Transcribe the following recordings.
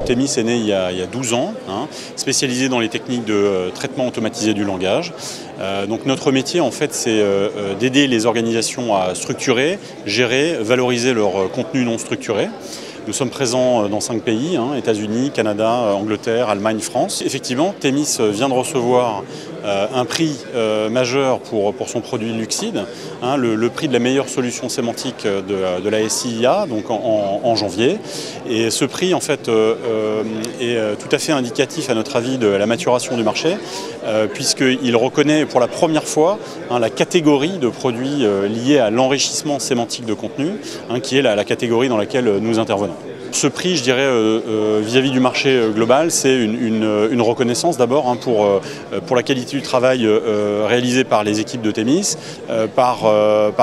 Temis est né il y a 12 ans, spécialisé dans les techniques de traitement automatisé du langage. Donc notre métier, en fait, c'est d'aider les organisations à structurer, gérer, valoriser leur contenu non structuré. Nous sommes présents dans 5 pays, États-Unis, Canada, Angleterre, Allemagne, France. Effectivement, Temis vient de recevoir un prix majeur pour son produit Luxid, le prix de la meilleure solution sémantique de la SIIA, donc en janvier. Et ce prix, en fait, est tout à fait indicatif, à notre avis, de la maturation du marché, puisqu'il reconnaît pour la première fois la catégorie de produits liés à l'enrichissement sémantique de contenu, qui est la catégorie dans laquelle nous intervenons. Ce prix, je dirais, vis-à-vis du marché global, c'est une reconnaissance d'abord pour la qualité du travail réalisé par les équipes de Temis, par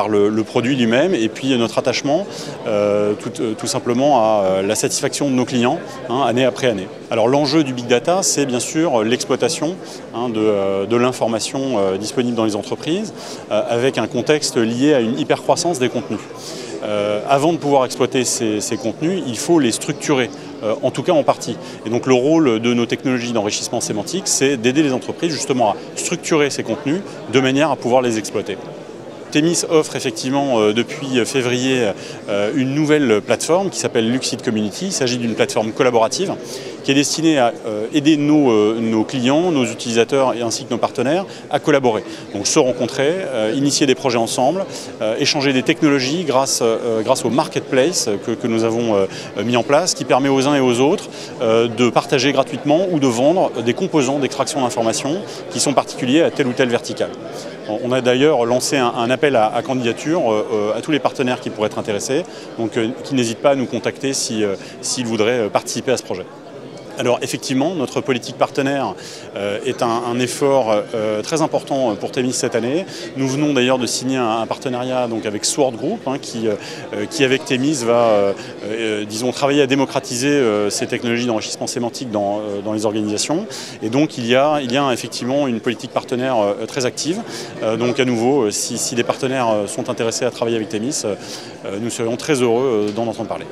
le produit lui-même et puis notre attachement tout simplement à la satisfaction de nos clients année après année. Alors l'enjeu du Big Data, c'est bien sûr l'exploitation de l'information disponible dans les entreprises avec un contexte lié à une hypercroissance des contenus. Avant de pouvoir exploiter ces contenus, il faut les structurer, en tout cas en partie. Et donc le rôle de nos technologies d'enrichissement sémantique, c'est d'aider les entreprises justement à structurer ces contenus de manière à pouvoir les exploiter. Temis offre effectivement depuis février une nouvelle plateforme qui s'appelle Luxid Community. Il s'agit d'une plateforme collaborative qui est destinée à aider nos clients, nos utilisateurs et ainsi que nos partenaires à collaborer. Donc se rencontrer, initier des projets ensemble, échanger des technologies grâce au marketplace que nous avons mis en place, qui permet aux uns et aux autres de partager gratuitement ou de vendre des composants d'extraction d'informations qui sont particuliers à telle ou telle verticale. On a d'ailleurs lancé un appel à candidature à tous les partenaires qui pourraient être intéressés, donc qui n'hésitent pas à nous contacter s'ils voudraient participer à ce projet. Alors effectivement, notre politique partenaire est un effort très important pour Temis cette année. Nous venons d'ailleurs de signer un partenariat donc, avec Sword Group qui avec Temis va disons, travailler à démocratiser ces technologies d'enrichissement sémantique dans les organisations. Et donc il y a effectivement une politique partenaire très active. Donc à nouveau, si des partenaires sont intéressés à travailler avec Temis, nous serions très heureux d'en entendre parler.